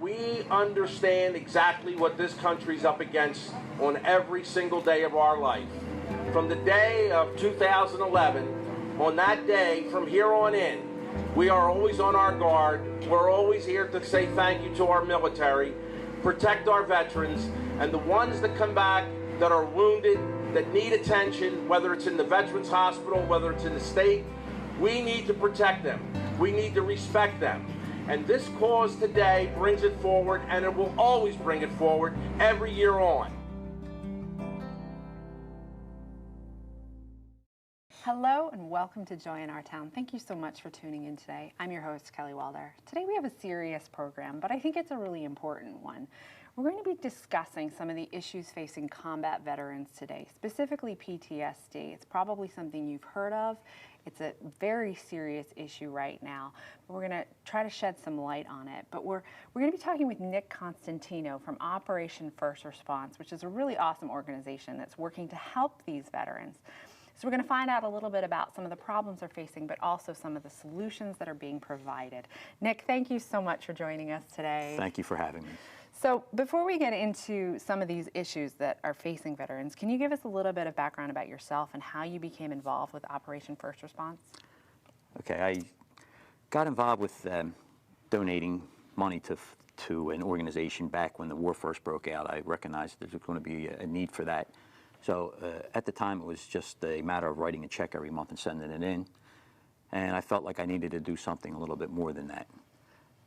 we understand exactly what this country's up against on every single day of our life. From the day of 2011, on that day, from here on in, we are always on our guard. We're always here to say thank you to our military, protect our veterans, and the ones that come back that are wounded, that need attention, whether it's in the Veterans Hospital, whether it's in the state, we need to protect them. We need to respect them. And this cause today brings it forward, and it will always bring it forward every year on. Hello and welcome to Joy in Our Town. Thank you so much for tuning in today. I'm your host, Kelly Waldeyer. Today we have a serious program, but I think it's a really important one. We're going to be discussing some of the issues facing combat veterans today, specifically PTSD. It's probably something you've heard of. It's a very serious issue right now. We're going to try to shed some light on it. But we're going to be talking with Nick Constantino from Operation First Response, which is a really awesome organization that's working to help these veterans. So we're going to find out a little bit about some of the problems they're facing, but also some of the solutions that are being provided. Nick, thank you so much for joining us today. Thank you for having me. So before we get into some of these issues that are facing veterans, can you give us a little bit of background about yourself and how you became involved with Operation First Response? Okay, I got involved with donating money to an organization back when the war first broke out. I recognized there was going to be a need for that. So at the time, it was just a matter of writing a check every month and sending it in. And I felt like I needed to do something a little bit more than that.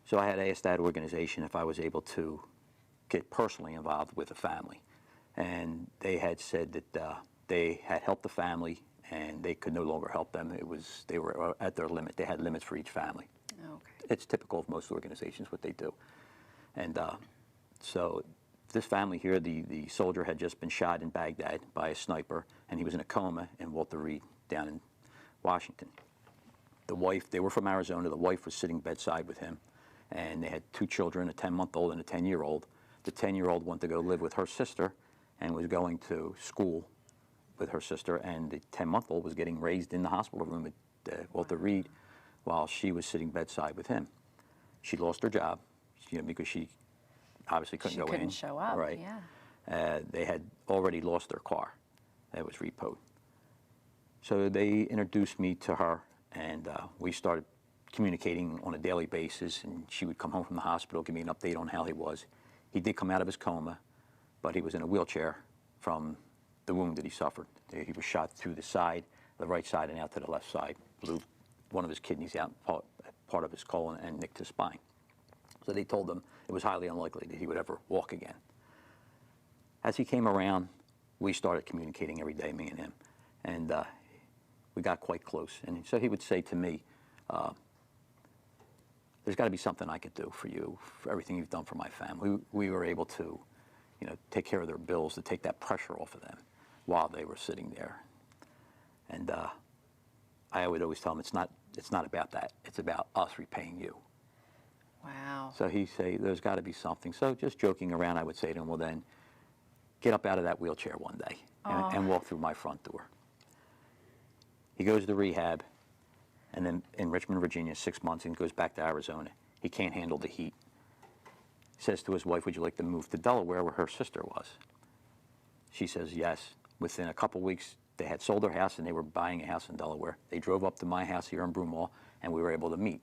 So I had asked that organization if I was able to get personally involved with a family. And they had said that they had helped the family and they could no longer help them. They were at their limit. They had limits for each family. Okay. It's typical of most organizations what they do. And so this family here, the soldier had just been shot in Baghdad by a sniper, and he was in a coma in Walter Reed down in Washington. The wife, they were from Arizona, the wife was sitting bedside with him, and they had two children, a 10-month-old and a 10-year-old. The 10-year-old wanted to go live with her sister and was going to school with her sister, and the 10-month-old was getting raised in the hospital room at Walter Reed while she was sitting bedside with him. She lost her job, because she obviously couldn't go in. She couldn't show up, right. Yeah. They had already lost their car. That was repoed. So they introduced me to her, and we started communicating on a daily basis, and she would come home from the hospital, give me an update on how he was. He did come out of his coma, but he was in a wheelchair from the wound that he suffered. He was shot through the side, the right side, and out to the left side, blew one of his kidneys out, part of his colon, and nicked his spine. So they told him it was highly unlikely that he would ever walk again. As he came around, we started communicating every day, me and him, and we got quite close. And so he would say to me, there's got to be something I could do for you, for everything you've done for my family. We were able to, take care of their bills, to take that pressure off of them while they were sitting there. And I would always tell them, it's not about that. It's about us repaying you. Wow. So he'd say, there's got to be something. So just joking around, I would say to him, well then, get up out of that wheelchair one day and walk through my front door. He goes to rehab, and then in Richmond, Virginia, 6 months, and goes back to Arizona. He can't handle the heat. He says to his wife, would you like to move to Delaware where her sister was? She says yes. Within a couple weeks, they had sold their house and they were buying a house in Delaware. They drove up to my house here in Broomall, and we were able to meet.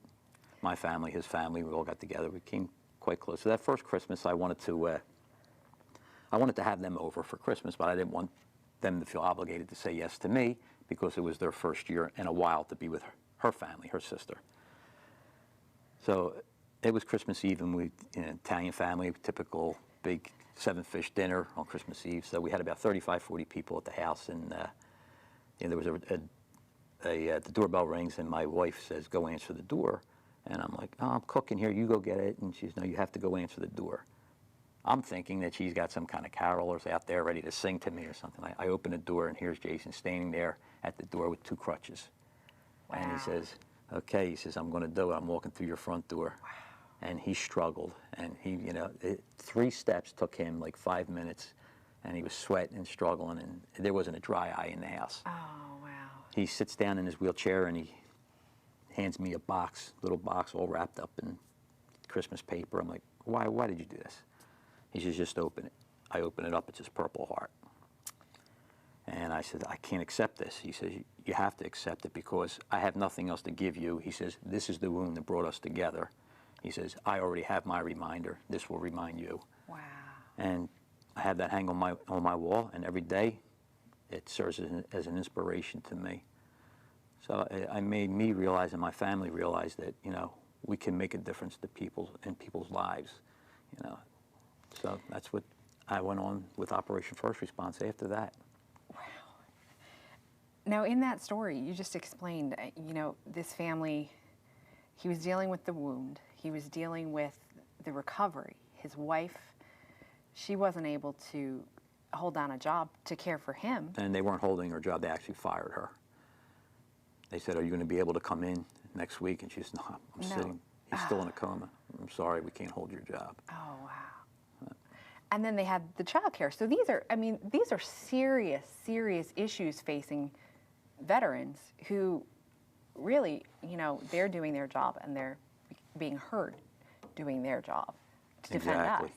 My family, his family, we all got together. We came quite close. So that first Christmas, I wanted to have them over for Christmas, but I didn't want them to feel obligated to say yes to me because it was their first year in a while to be with her family, her sister. So it was Christmas Eve, and we, Italian family, typical big 7-fish dinner on Christmas Eve. So we had about 35, 40 people at the house, and there was the doorbell rings, and my wife says, go answer the door. And I'm like, oh, I'm cooking here, you go get it. And she says, no, you have to go answer the door. I'm thinking that she's got some kind of carolers out there ready to sing to me or something. I open the door, and here's Jason standing there at the door with 2 crutches. Wow. And he says, okay, he says, I'm going to do it. I'm walking through your front door. Wow. And he struggled. And he, 3 steps took him like 5 minutes. And he was sweating and struggling, and there wasn't a dry eye in the house. Oh, wow. He sits down in his wheelchair, and he hands me a box, little box all wrapped up in Christmas paper. I'm like, why did you do this? He says, just open it. I open it up, it's his Purple Heart. And I said, I can't accept this. He says, you have to accept it because I have nothing else to give you. He says, this is the wound that brought us together. He says, I already have my reminder. This will remind you. Wow. And I have that hang on my wall, and every day it serves as an inspiration to me. So I made me realize and my family realize that, you know, we can make a difference to people's lives, you know. So that's what I went on with Operation First Response after that. Wow. Now, in that story, you just explained, you know, this family, he was dealing with the wound. He was dealing with the recovery. His wife, she wasn't able to hold down a job to care for him. And they weren't holding her job. They actually fired her. They said, are you going to be able to come in next week? And she said, no, I'm sitting. He's still in a coma. I'm sorry, we can't hold your job. Oh, wow. And then they had the child care. So these are, I mean, these are serious, serious issues facing veterans who really, you know, they're doing their job and they're being hurt doing their job to defend us.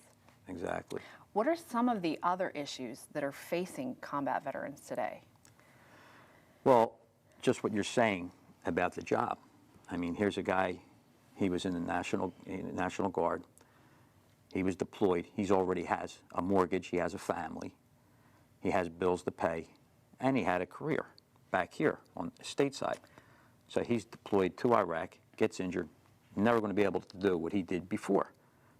Exactly. What are some of the other issues that are facing combat veterans today? Well, just what you're saying about the job. I mean, here's a guy, he was in the National Guard. He was deployed. He already has a mortgage. He has a family. He has bills to pay. And he had a career back here on the stateside. So he's deployed to Iraq, gets injured, never going to be able to do what he did before.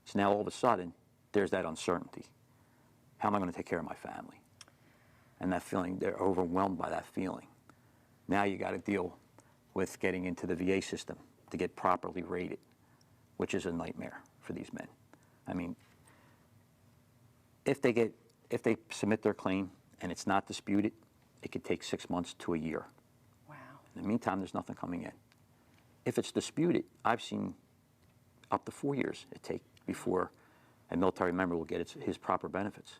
So now all of a sudden, there's that uncertainty. How am I going to take care of my family? And that feeling, they're overwhelmed by that feeling. Now you got to deal with getting into the VA system to get properly rated, which is a nightmare for these men. I mean, if they submit their claim and it's not disputed, it could take 6 months to a year. Wow. In the meantime, there's nothing coming in. If it's disputed, I've seen up to 4 years it take before a military member will get his proper benefits.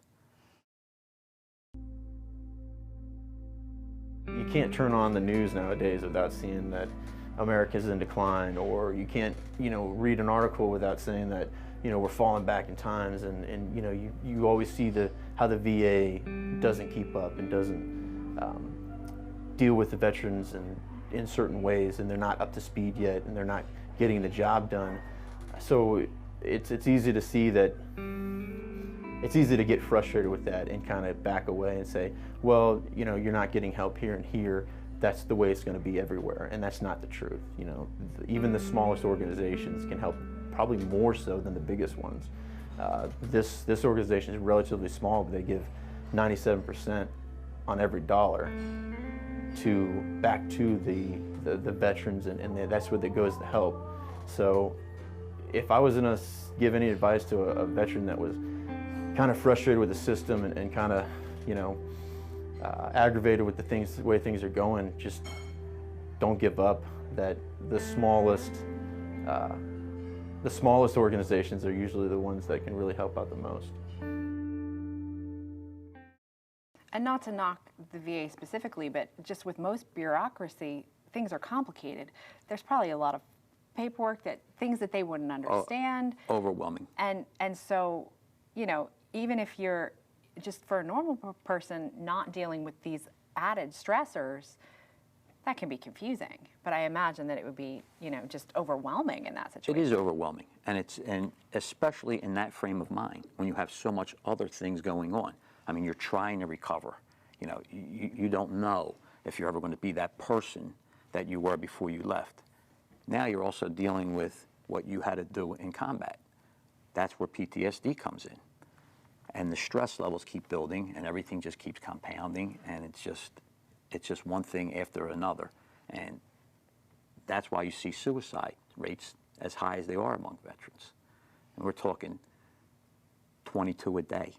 You can't turn on the news nowadays without seeing that America's in decline, or you can't, you know, read an article without saying that, you know, we're falling back in times, and you know, you always see how the VA doesn't keep up and doesn't deal with the veterans in certain ways, and they're not up to speed yet, and they're not getting the job done. So it's easy to see that. It's easy to get frustrated with that and kind of back away and say, well, you know, you're not getting help here and here. That's the way it's going to be everywhere, and that's not the truth. You know, even the smallest organizations can help, probably more so than the biggest ones. This organization is relatively small, but they give 97% on every dollar back to the veterans, and that's what that goes to help. So, if I was going to give any advice to a veteran that was kind of frustrated with the system and kind of, you know, aggravated with the way things are going, just don't give up. That the smallest organizations are usually the ones that can really help out the most. And not to knock the VA specifically, but just with most bureaucracy, things are complicated. There's probably a lot of paperwork, things that they wouldn't understand. Overwhelming. And so, you know, even if you're just for a normal person not dealing with these added stressors, that can be confusing. But I imagine that it would be, you know, just overwhelming in that situation. It is overwhelming, and especially in that frame of mind when you have so much other things going on. I mean, you're trying to recover. You know, you don't know if you're ever going to be that person that you were before you left. Now you're also dealing with what you had to do in combat. That's where PTSD comes in. And the stress levels keep building, and everything just keeps compounding, and it's just one thing after another. And that's why you see suicide rates as high as they are among veterans. And we're talking 22 a day.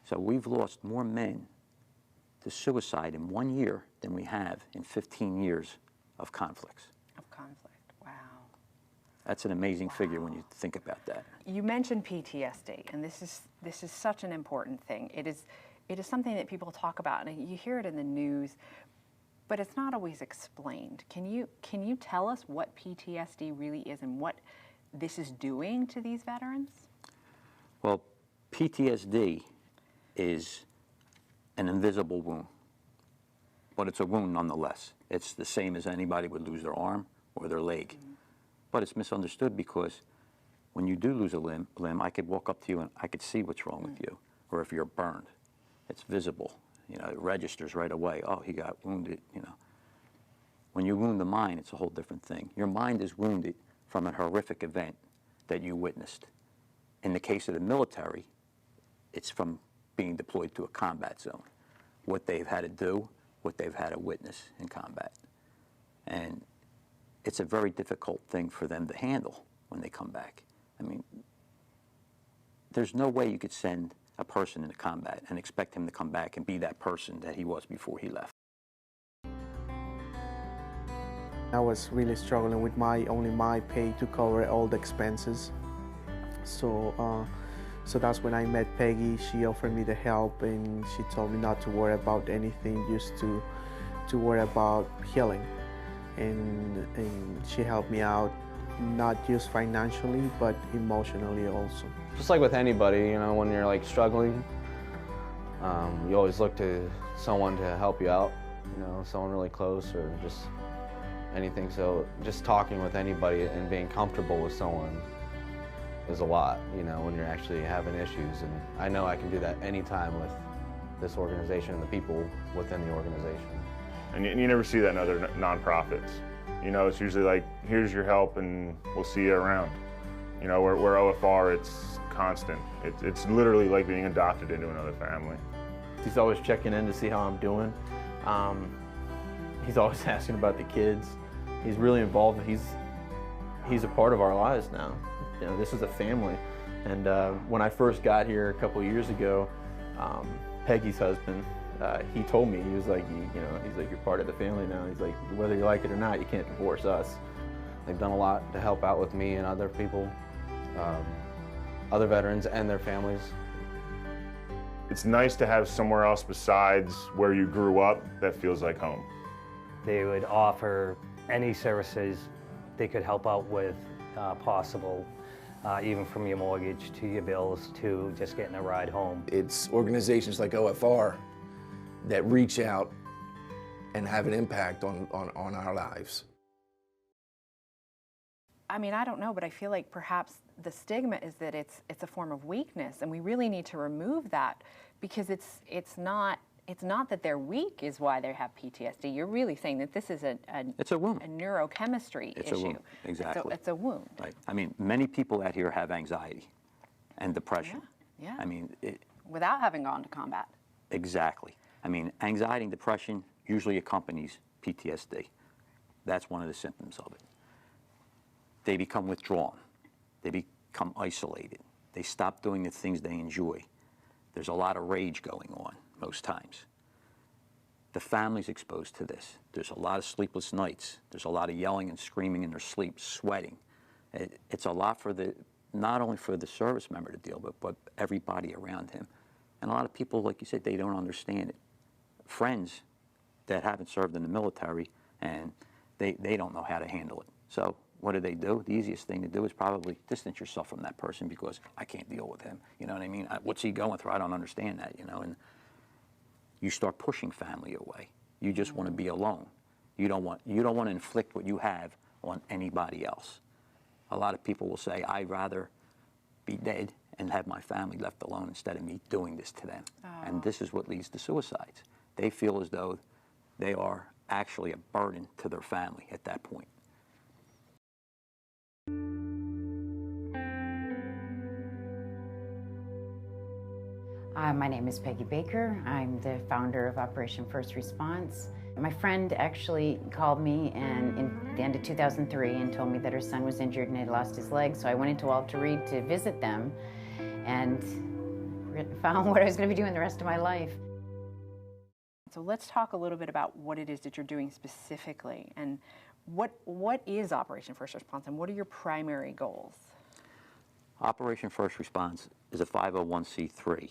So we've lost more men to suicide in 1 year than we have in 15 years of conflicts. Of conflict, wow. That's an amazing figure when you think about that. You mentioned PTSD, and this is such an important thing. It is something that people talk about, and you hear it in the news, but it's not always explained. Can you tell us what PTSD really is and what this is doing to these veterans? Well, PTSD is an invisible wound, but it's a wound nonetheless. It's the same as anybody would lose their arm or their leg. But it's misunderstood because when you do lose a limb, I could walk up to you and I could see what's wrong with you. Or if you're burned, it's visible. You know, it registers right away. Oh, he got wounded, you know. When you wound the mind, it's a whole different thing. Your mind is wounded from a horrific event that you witnessed. In the case of the military, it's from being deployed to a combat zone. What they've had to do, what they've had to witness in combat. And it's a very difficult thing for them to handle when they come back. I mean, there's no way you could send a person into combat and expect him to come back and be that person that he was before he left. I was really struggling with only my pay to cover all the expenses. So that's when I met Peggy. She offered me the help, and she told me not to worry about anything, just to worry about healing. And she helped me out, not just financially, but emotionally also. Just like with anybody, you know, when you're like struggling, you always look to someone to help you out, you know, someone really close or just anything. So just talking with anybody and being comfortable with someone is a lot, you know, when you're actually having issues. And I know I can do that anytime with this organization and the people within the organization. And you never see that in other nonprofits. You know, it's usually like, here's your help and we'll see you around. You know, where OFR, it's constant. It's literally like being adopted into another family. He's always checking in to see how I'm doing. He's always asking about the kids. He's really involved. He's a part of our lives now. You know, this is a family. And when I first got here a couple of years ago, Peggy's husband, he told me, he was like, he's like, you're part of the family now. He's like, whether you like it or not, you can't divorce us. They've done a lot to help out with me and other people, other veterans and their families. It's nice to have somewhere else besides where you grew up that feels like home. They would offer any services they could help out with possible, even from your mortgage to your bills to just getting a ride home. It's organizations like OFR that reach out and have an impact on our lives. I mean, I don't know, but I feel like perhaps the stigma is that it's a form of weakness, and we really need to remove that, because it's not that they're weak is why they have PTSD. You're really saying that this is it's a wound. A neurochemistry it's issue. A wound. Exactly. It's a wound. Right. I mean, many people out here have anxiety and depression. Yeah. I mean, without having gone to combat. Exactly. I mean, anxiety and depression usually accompanies PTSD. That's one of the symptoms of it. They become withdrawn. They become isolated. They stop doing the things they enjoy. There's a lot of rage going on most times. The family's exposed to this. There's a lot of sleepless nights. There's a lot of yelling and screaming in their sleep, sweating. It's a lot for not only for the service member to deal with, but everybody around him. And a lot of people, like you said, they don't understand it. Friends that haven't served in the military, and they don't know how to handle it. So what do? The easiest thing to do is probably distance yourself from that person, because I can't deal with him. You know what I mean? What's he going through? I don't understand that, you know. And you start pushing family away. You just want to be alone. You don't want to inflict what you have on anybody else. A lot of people will say, I'd rather be dead and have my family left alone instead of me doing this to them. Oh. And this is what leads to suicides. They feel as though they are actually a burden to their family at that point. My name is Peggy Baker. I'm the founder of Operation First Response. My friend actually called me in the end of 2003 and told me that her son was injured and had lost his leg, so I went into Walter Reed to visit them and found what I was going to be doing the rest of my life. So let's talk a little bit about what it is that you're doing specifically, and what is Operation First Response, and what are your primary goals? Operation First Response is a 501c3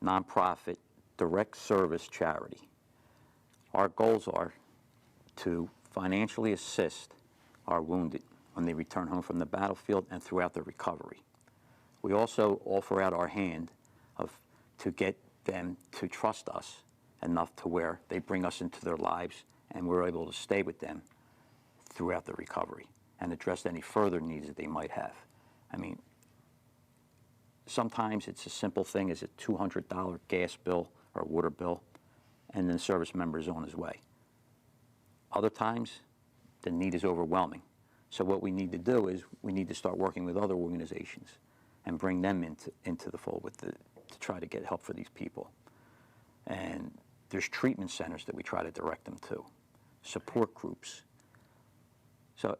nonprofit direct service charity. Our goals are to financially assist our wounded, when they return home from the battlefield and throughout their recovery. We also offer out our hand to get them to trust us enough to where they bring us into their lives and we're able to stay with them throughout the recovery and address any further needs that they might have. I mean, sometimes it's a simple thing as a $200 gas bill or water bill, and then the service member is on his way. Other times, the need is overwhelming. So what we need to do is we need to start working with other organizations and bring them into the fold to try to get help for these people. And there's treatment centers that we try to direct them to, support groups. So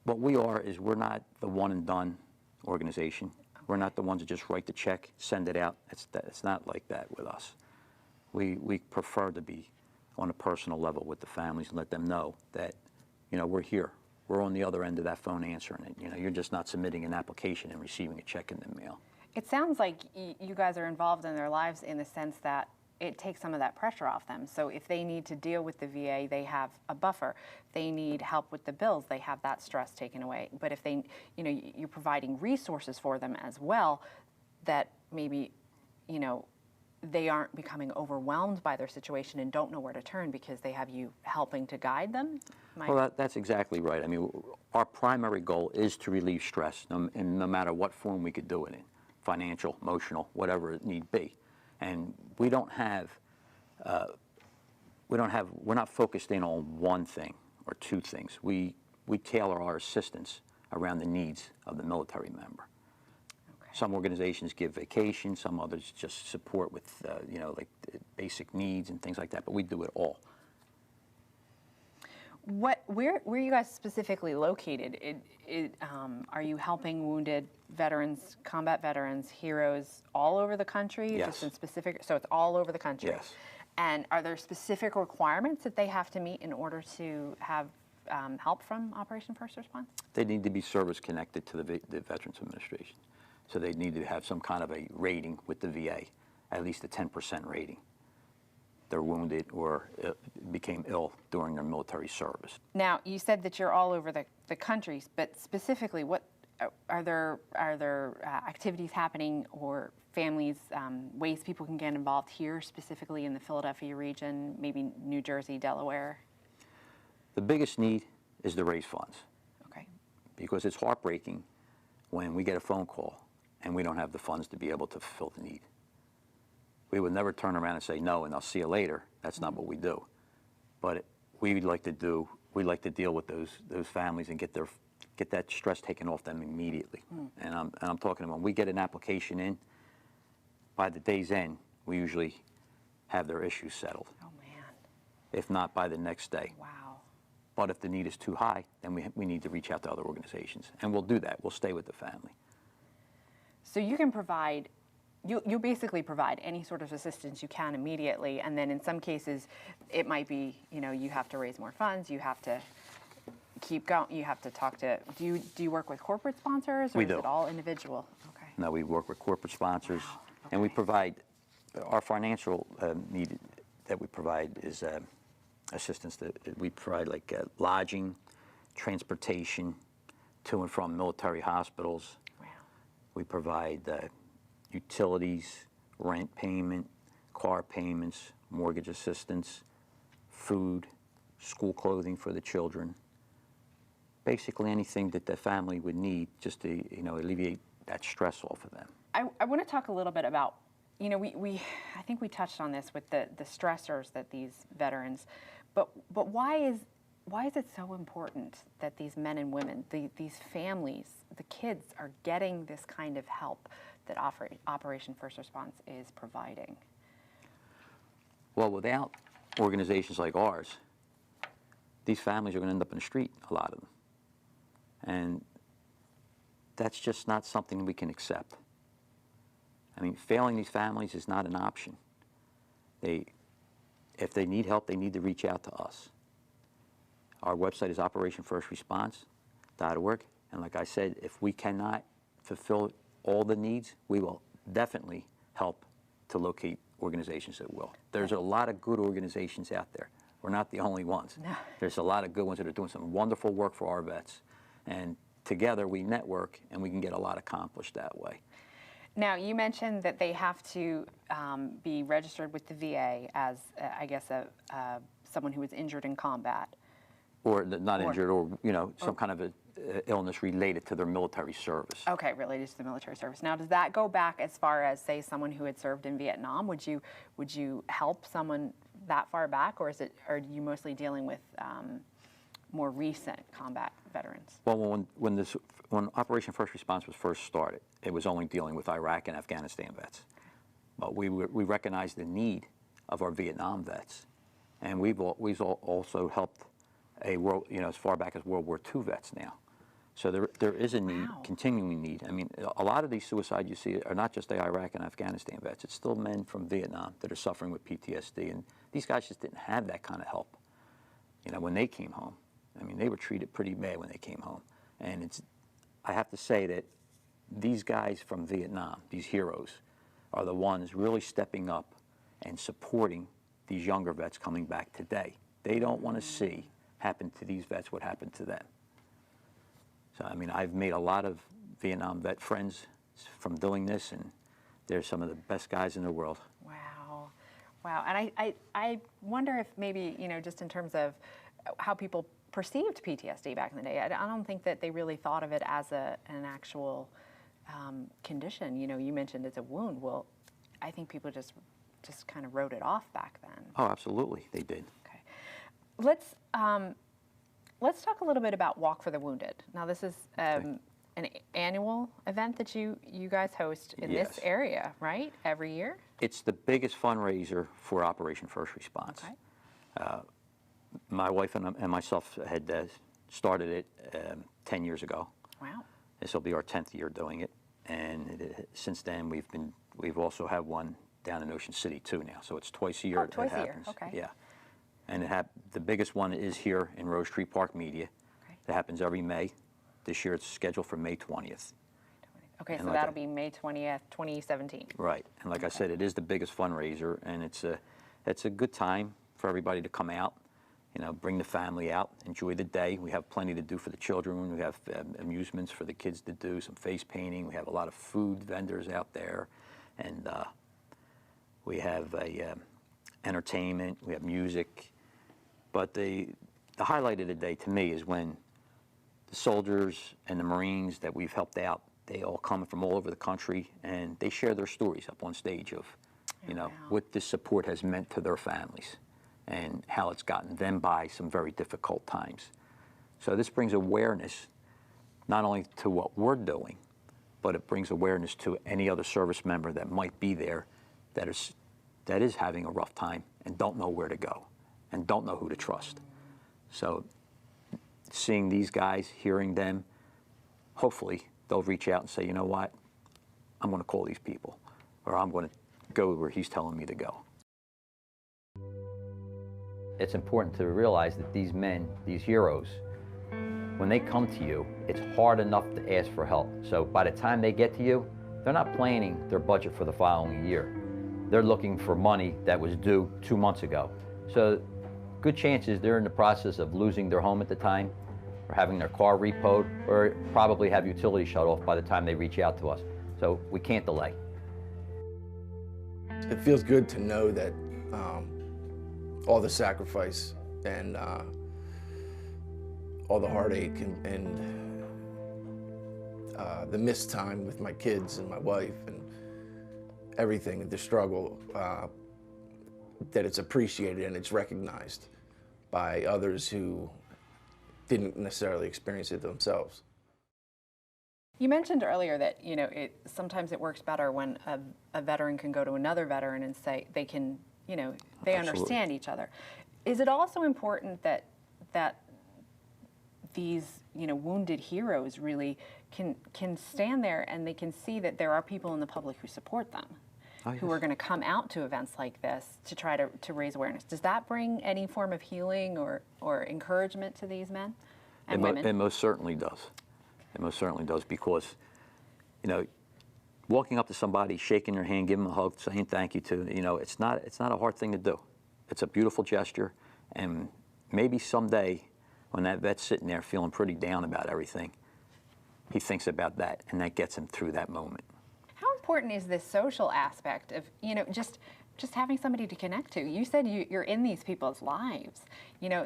what we are is we're not the one and done organization. We're not the ones that just write the check, send it out. It's not like that with us. We prefer to be on a personal level with the families and let them know that, you know, we're here. We're on the other end of that phone answering it. You know, you're just not submitting an application and receiving a check in the mail. It sounds like you guys are involved in their lives in the sense that it takes some of that pressure off them. So if they need to deal with the VA, they have a buffer. If they need help with the bills, they have that stress taken away. But if they, you know, you're providing resources for them as well, that maybe, you know, they aren't becoming overwhelmed by their situation and don't know where to turn because they have you helping to guide them? Well, that's exactly right. I mean, our primary goal is to relieve stress, and no matter what form we could do it in, financial, emotional, whatever it need be. And we're not focused in on one thing or two things. We tailor our assistance around the needs of the military member. Okay. Some organizations give vacation, some others just support with, you know, like basic needs and things like that, but we do it all. Where are you guys specifically located? Are you helping wounded veterans, combat veterans, heroes all over the country? Yes. Just in specific, so it's all over the country? Yes. And are there specific requirements that they have to meet in order to have help from Operation First Response? They need to be service connected to the Veterans Administration. So they need to have some kind of a rating with the VA, at least a 10% rating. They're wounded or became ill during their military service. Now, you said that you're all over the country, but specifically, what are there activities happening or families, ways people can get involved here, specifically in the Philadelphia region, maybe New Jersey, Delaware? The biggest need is to raise funds. Okay. Because it's heartbreaking when we get a phone call and we don't have the funds to be able to fulfill the need. We would never turn around and say no and I'll see you later. That's not what we do. But we like to deal with those families and get that stress taken off them immediately. And I'm talking about when we get an application in, by the day's end, we usually have their issues settled. Oh man. If not by the next day. Wow. But if the need is too high, then we need to reach out to other organizations. And we'll do that. We'll stay with the family. So you can provide, you basically provide any sort of assistance you can immediately, and then in some cases, it might be, you know, you have to raise more funds, you have to keep going, you have to talk to, do you work with corporate sponsors, or We is do. it all individual? Okay. No, we work with corporate sponsors, Wow. Okay. and we provide, our financial need that we provide is assistance that we provide, like lodging, transportation to and from military hospitals. Wow. We provide utilities, rent payment, car payments, mortgage assistance, food, school clothing for the children. Basically anything that the family would need just to, you know, alleviate that stress off of them. I want to talk a little bit about, you know, I think we touched on this with the stressors that these veterans, but why is it so important that these men and women, these families, the kids are getting this kind of help that Operation First Response is providing? Well, without organizations like ours, these families are going to end up in the street, a lot of them. And that's just not something we can accept. I mean, failing these families is not an option. If they need help, they need to reach out to us. Our website is operationfirstresponse.org. And like I said, if we cannot fulfill all the needs, we will definitely help to locate organizations that will. There's a lot of good organizations out there. We're not the only ones. No. There's a lot of good ones that are doing some wonderful work for our vets. And together we network and we can get a lot accomplished that way. Now, you mentioned that they have to be registered with the VA as, I guess, someone who was injured in combat. Or not injured, or some kind of a illness related to their military service. Okay, related to the military service. Now, does that go back as far as, say, someone who had served in Vietnam? Would you help someone that far back, or are you mostly dealing with more recent combat veterans? Well, when Operation First Response was first started, it was only dealing with Iraq and Afghanistan vets. But we recognized the need of our Vietnam vets, and we've also helped as far back as World War II vets now. So there is a need, continuing need. I mean, a lot of these suicides you see are not just the Iraq and Afghanistan vets. It's still men from Vietnam that are suffering with PTSD, and these guys just didn't have that kind of help. When they came home, I mean, they were treated pretty bad when they came home. And I have to say that these guys from Vietnam, these heroes, are the ones really stepping up and supporting these younger vets coming back today. They don't want to see happen to these vets what happened to them. So, I mean, I've made a lot of Vietnam vet friends from doing this, and they're some of the best guys in the world. Wow. Wow. And I wonder if maybe, just in terms of how people perceived PTSD back in the day, I don't think that they really thought of it as an actual condition. You mentioned it's a wound. Well, I think people just kind of wrote it off back then. Oh, absolutely, they did. Okay. Let's talk a little bit about Walk for the Wounded. Now, this is an annual event that you guys host in this area, right? Every year? It's the biggest fundraiser for Operation First Response. Okay. My wife and myself had started it 10 years ago. Wow. This will be our 10th year doing it, and since then we've also had one down in Ocean City too now. So it's twice a year. Twice it happens. A year. Okay. Yeah. And the biggest one is here in Rose Tree Park Media. Okay. It happens every May. This year it's scheduled for May 20th. Okay, so that'll be May 20th, 2017. Right, and like I said, it is the biggest fundraiser, and it's a good time for everybody to come out, bring the family out, enjoy the day. We have plenty to do for the children. We have amusements for the kids to do, some face painting. We have a lot of food vendors out there, and we have entertainment. We have music. But the highlight of the day to me is when the soldiers and the Marines that we've helped out, they all come from all over the country, and they share their stories up on stage of, what this support has meant to their families and how it's gotten them by some very difficult times. So this brings awareness not only to what we're doing, but it brings awareness to any other service member that might be there that is having a rough time and don't know where to go and don't know who to trust. So seeing these guys, hearing them, hopefully they'll reach out and say, you know what, I'm going to call these people, or I'm going to go where he's telling me to go. It's important to realize that these men, these heroes, when they come to you, it's hard enough to ask for help. So by the time they get to you, they're not planning their budget for the following year. They're looking for money that was due 2 months ago. So good chances they're in the process of losing their home at the time, or having their car repoed, or probably have utilities shut off by the time they reach out to us. So we can't delay. It feels good to know that all the sacrifice and all the heartache and the missed time with my kids and my wife and everything, the struggle, that it's appreciated and it's recognized by others who didn't necessarily experience it themselves. You mentioned earlier that sometimes it works better when a veteran can go to another veteran and say they can, they understand each other. Is it also important that these wounded heroes really can stand there and they can see that there are people in the public who support them, who are going to come out to events like this to try to raise awareness? Does that bring any form of healing or encouragement to these men and women? It most certainly does. It most certainly does, because, walking up to somebody, shaking their hand, giving them a hug, saying thank you to, it's not a hard thing to do. It's a beautiful gesture, and maybe someday when that vet's sitting there feeling pretty down about everything, he thinks about that, and that gets him through that moment. How important is this social aspect of, just having somebody to connect to? You said you're in these people's lives,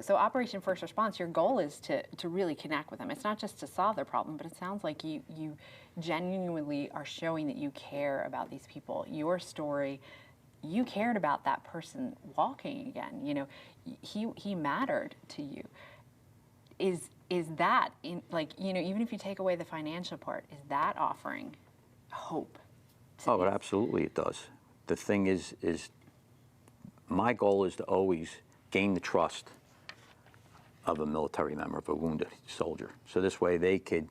so Operation First Response, your goal is to really connect with them. It's not just to solve their problem, but it sounds like you genuinely are showing that you care about these people. Your story, you cared about that person walking again. He mattered to you. Is that, even if you take away the financial part, is that offering hope? Oh, but absolutely it does. The thing is my goal is to always gain the trust of a military member, of a wounded soldier. So this way they could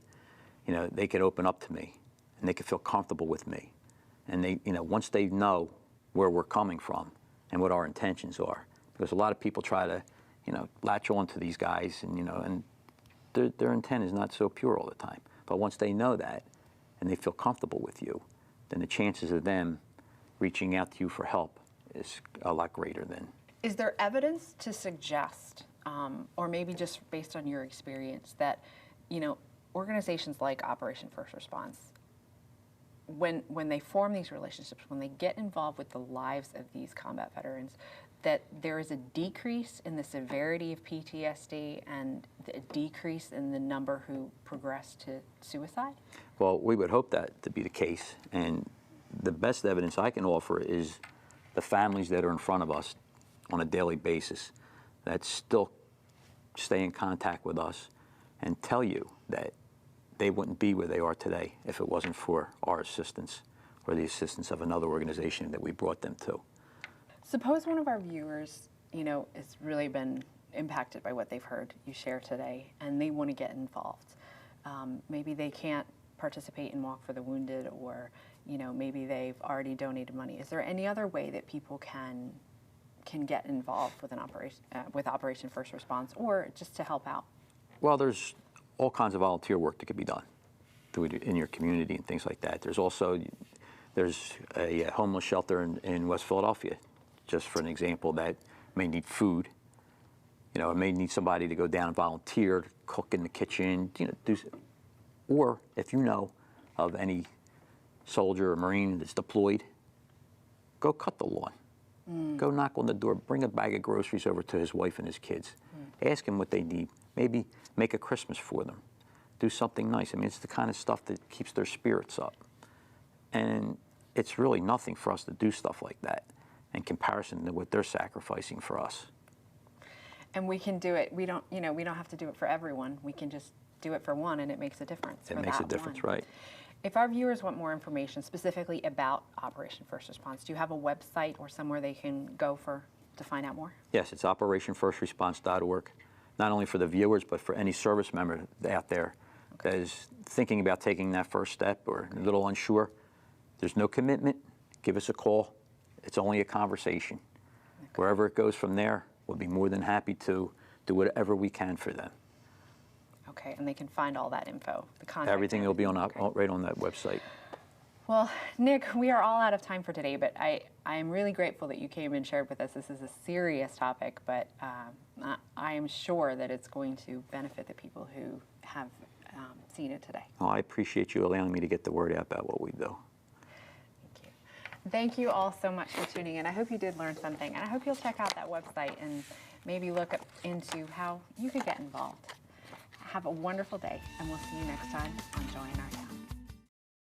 open up to me, and they could feel comfortable with me. And they, once they know where we're coming from and what our intentions are, because a lot of people try to, latch on to these guys, and their intent is not so pure all the time. But once they know that and they feel comfortable with you, then the chances of them reaching out to you for help is a lot greater than. Is there evidence to suggest, or maybe just based on your experience, that organizations like Operation First Response, when they form these relationships, when they get involved with the lives of these combat veterans, that there is a decrease in the severity of PTSD and a decrease in the number who progress to suicide? Well, we would hope that to be the case, and the best evidence I can offer is the families that are in front of us on a daily basis that still stay in contact with us and tell you that they wouldn't be where they are today if it wasn't for our assistance or the assistance of another organization that we brought them to. Suppose one of our viewers, has really been impacted by what they've heard you share today, and they want to get involved. Maybe they can't participate in Walk for the Wounded, or maybe they've already donated money. Is there any other way that people can get involved with with Operation First Response, or just to help out? Well, there's all kinds of volunteer work that could be done in your community and things like that. There's a homeless shelter in West Philadelphia, just for an example, that may need food. It may need somebody to go down and volunteer, to cook in the kitchen, or if you know of any soldier or Marine that's deployed, go cut the lawn. Go knock on the door, bring a bag of groceries over to his wife and his kids. Ask them what they need. Maybe make a Christmas for them. Do something nice. I mean, it's the kind of stuff that keeps their spirits up. And it's really nothing for us to do stuff like that in comparison to what they're sacrificing for us. And we can do it. We don't have to do it for everyone. We can just do it for one, and it makes a difference. It makes a difference, right? If our viewers want more information specifically about Operation First Response, do you have a website or somewhere they can go to find out more? Yes, it's operationfirstresponse.org. Not only for the viewers, but for any service member out there that is thinking about taking that first step or a little unsure. There's no commitment. Give us a call. It's only a conversation. Okay. Wherever it goes from there, we'll be more than happy to do whatever we can for them. Okay, and they can find all that info, the contact. Everything will be on right on that website. Well, Nick, we are all out of time for today, but I am really grateful that you came and shared with us. This is a serious topic, but I am sure that it's going to benefit the people who have seen it today. Well, I appreciate you allowing me to get the word out about what we do. Thank you. Thank you all so much for tuning in. I hope you did learn something, and I hope you'll check out that website and maybe look into how you could get involved. Have a wonderful day, and we'll see you next time on Join Our Town.